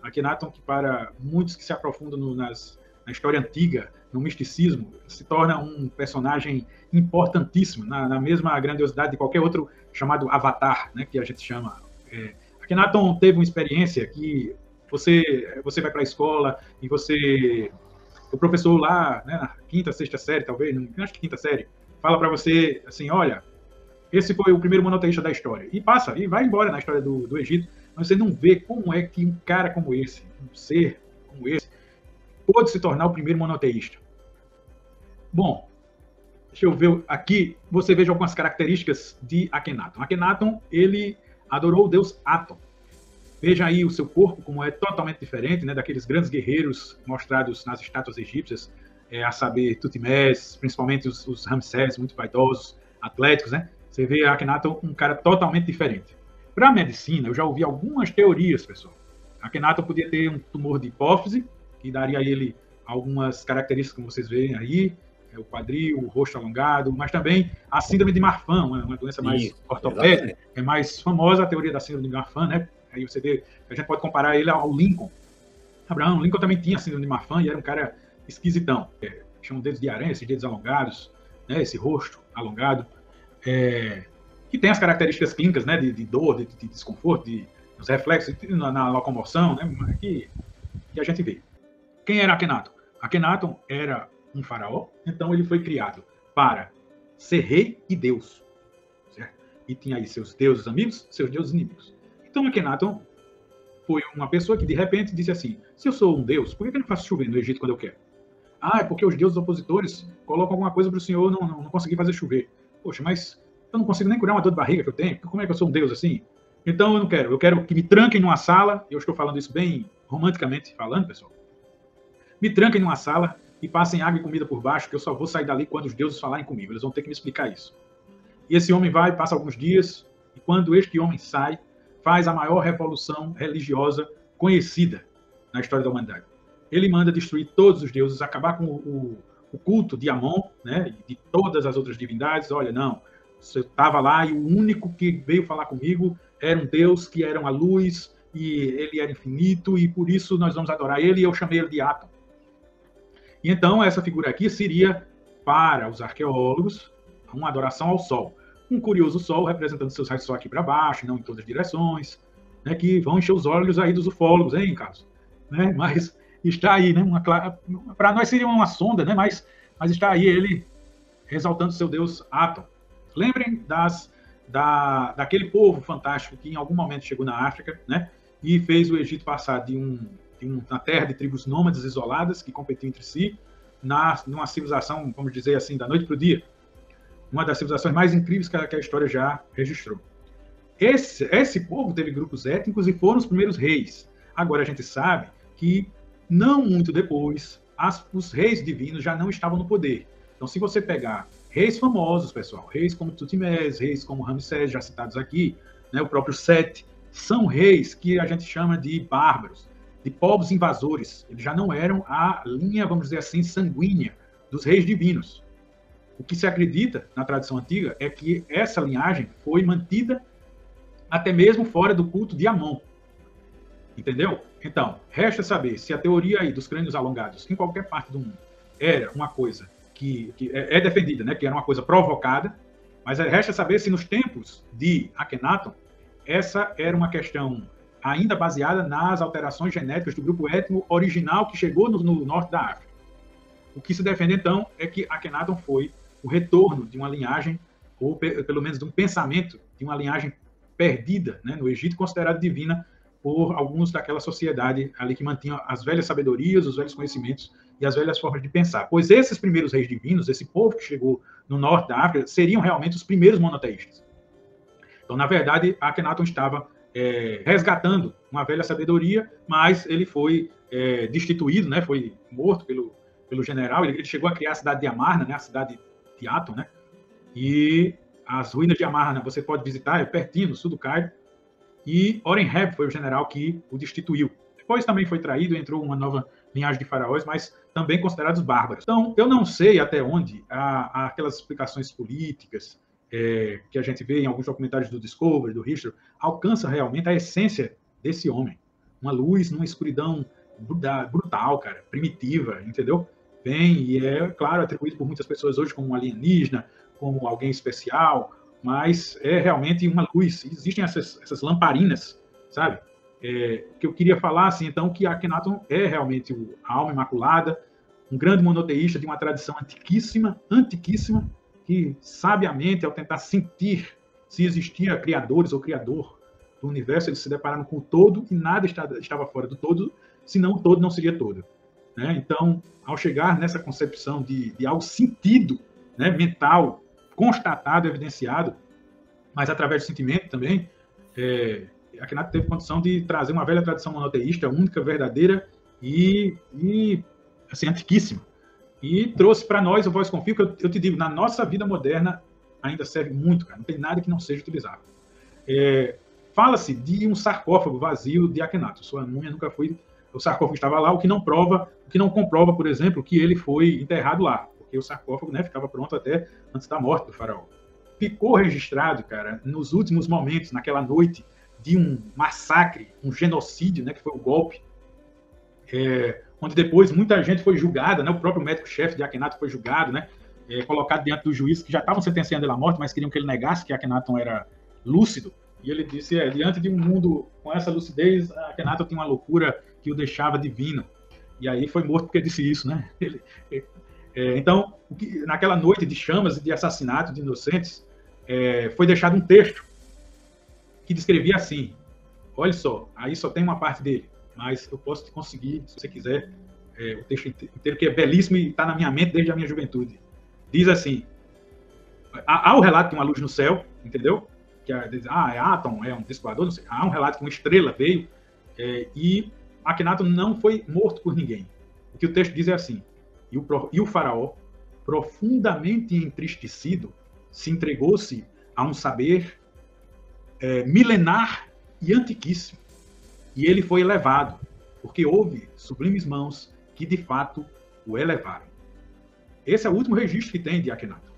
Akhenaton, que para muitos que se aprofundam na história antiga, no misticismo, se torna um personagem importantíssimo, na mesma grandiosidade de qualquer outro chamado Avatar, né, que a gente chama. Akhenaton teve uma experiência que você vai para a escola e o professor lá, né, na quinta, sexta série, talvez, acho que quinta série, fala para você assim, olha, esse foi o primeiro monoteísta da história. E passa, e vai embora na história do Egito, mas você não vê como é que um cara como esse, um ser como esse, pôde se tornar o primeiro monoteísta. Bom, deixa eu ver aqui, você veja algumas características de Akhenaton. Akhenaton, ele adorou o deus Aton. Veja aí o seu corpo, como é totalmente diferente, né, daqueles grandes guerreiros mostrados nas estátuas egípcias, a saber, Tutmés, principalmente os Ramsés, muito vaidosos, atléticos, né? Você vê Akhenaton um cara totalmente diferente. Para a medicina, eu já ouvi algumas teorias, pessoal. Akhenaton podia ter um tumor de hipófise, que daria a ele algumas características, como vocês veem aí, o quadril, o rosto alongado, mas também a síndrome de Marfan, uma doença mais ortopédica, é mais famosa a teoria da síndrome de Marfan, né? Aí você vê, a gente pode comparar ele ao Lincoln. Abraham Lincoln também tinha síndrome de Marfan e era um cara esquisitão. Chamam dedos de aranha, esses dedos alongados, né? Esse rosto alongado. Que tem as características clínicas, né, de dor, de desconforto, dos reflexos na locomoção, né, que a gente vê. Quem era Akhenaton? Akhenaton era um faraó, então ele foi criado para ser rei e deus, certo? E tinha aí seus deuses amigos, seus deuses inimigos. Então Akhenaton foi uma pessoa que de repente disse assim, se eu sou um deus, por que eu não faço chover no Egito quando eu quero? Ah, é porque os deuses opositores colocam alguma coisa para o senhor não conseguir fazer chover. Poxa, mas eu não consigo nem curar uma dor de barriga que eu tenho. Como é que eu sou um deus assim? Então eu não quero. Eu quero que me tranquem numa sala. Eu estou falando isso bem romanticamente falando, pessoal. Me tranquem numa sala e passem água e comida por baixo, que eu só vou sair dali quando os deuses falarem comigo. Eles vão ter que me explicar isso. E esse homem vai, passa alguns dias, e quando este homem sai, faz a maior revolução religiosa conhecida na história da humanidade. Ele manda destruir todos os deuses, acabar com o culto de Amon, né, e de todas as outras divindades. Olha, não, você estava lá e o único que veio falar comigo era um Deus que era uma luz e ele era infinito e por isso nós vamos adorar ele e eu chamei ele de Aton. E então essa figura aqui seria, para os arqueólogos, uma adoração ao Sol. Um curioso Sol representando seus raios só aqui para baixo, não em todas as direções, né, que vão encher os olhos aí dos ufólogos, hein, Carlos? Né? Mas está aí, né? Para nós seria uma sonda, né? Mas está aí ele exaltando seu Deus Aton. Lembrem daquele povo fantástico que em algum momento chegou na África, né? E fez o Egito passar de uma terra de tribos nômades isoladas que competiam entre si, numa civilização, vamos dizer assim, da noite para o dia. Uma das civilizações mais incríveis que a história já registrou. Esse povo teve grupos étnicos e foram os primeiros reis. Agora a gente sabe que, não muito depois, os reis divinos já não estavam no poder. Então, se você pegar reis famosos, pessoal, reis como Tutmés, reis como Ramsés, já citados aqui, né, o próprio Sete, são reis que a gente chama de bárbaros, de povos invasores. Eles já não eram a linha, vamos dizer assim, sanguínea dos reis divinos. O que se acredita na tradição antiga é que essa linhagem foi mantida até mesmo fora do culto de Amon. Entendeu? Então, resta saber se a teoria aí dos crânios alongados, em qualquer parte do mundo, era uma coisa que é defendida, né, que era uma coisa provocada, mas resta saber se nos tempos de Akhenaton, essa era uma questão ainda baseada nas alterações genéticas do grupo étnico original que chegou no norte da África. O que se defende, então, é que Akhenaton foi o retorno de uma linhagem, ou pelo menos de um pensamento, de uma linhagem perdida, né, no Egito, considerada divina por alguns daquela sociedade ali que mantinha as velhas sabedorias, os velhos conhecimentos e as velhas formas de pensar. Pois esses primeiros reis divinos, esse povo que chegou no norte da África, seriam realmente os primeiros monoteístas. Então, na verdade, Akhenaton estava resgatando uma velha sabedoria, mas ele foi destituído, né, foi morto pelo general. Ele chegou a criar a cidade de Amarna, né, a cidade de Aton, né, e as ruínas de Amarna você pode visitar, é pertinho, no sul do Cairo. E Horemheb foi o general que o destituiu. Depois também foi traído, entrou uma nova linhagem de faraós, mas também considerados bárbaros. Então, eu não sei até onde aquelas explicações políticas que a gente vê em alguns documentários do Discovery, do History, alcança realmente a essência desse homem. uma luz numa escuridão brutal, cara, primitiva, entendeu? Vem e é, claro, atribuído por muitas pessoas hoje como um alienígena, como alguém especial, mas é realmente uma luz. Existem essas lamparinas, sabe? Que eu queria falar, assim, então, que Akhenaton é realmente a alma imaculada, um grande monoteísta de uma tradição antiquíssima, que sabiamente, ao tentar sentir se existia criadores ou criador do universo, eles se depararam com o todo e nada estava fora do todo, senão o todo não seria todo. Né? Então, ao chegar nessa concepção de algo sentido, né, mental, constatado, evidenciado, mas através do sentimento também, Akhenaton teve condição de trazer uma velha tradição monoteísta, única, verdadeira e assim, antiquíssima. E trouxe para nós o Voz Confio, que eu te digo, na nossa vida moderna ainda serve muito, cara. Não tem nada que não seja utilizável. Fala-se de um sarcófago vazio de Akhenaton. Sua múmia nunca foi... O sarcófago estava lá, o que não comprova, por exemplo, que ele foi enterrado lá, porque o sarcófago, né, ficava pronto até antes da morte do faraó. Ficou registrado, cara, nos últimos momentos, naquela noite de um massacre, um genocídio, né, que foi o golpe, onde depois muita gente foi julgada, né, o próprio médico-chefe de Akhenaton foi julgado, né, colocado diante dos juízes que já estavam sentenciando ele à morte, mas queriam que ele negasse que Akhenaton era lúcido. E ele disse, diante de um mundo com essa lucidez, Akhenaton tinha uma loucura que o deixava divino. E aí foi morto porque disse isso, né? Então, naquela noite de chamas e de assassinato de inocentes, foi deixado um texto que descrevia assim, olha só, aí só tem uma parte dele, mas eu posso te conseguir, se você quiser, o texto inteiro, que é belíssimo e está na minha mente desde a minha juventude. Diz assim, há o relato de uma luz no céu, entendeu? Que é Atom, é um disco voador, não sei. Há um relato que uma estrela veio e Akhenaton não foi morto por ninguém. O que o texto diz é assim, e o faraó, profundamente entristecido, se entregou-se a um saber milenar e antiquíssimo. E ele foi elevado, porque houve sublimes mãos que, de fato, o elevaram. Esse é o último registro que tem de Akhenaton.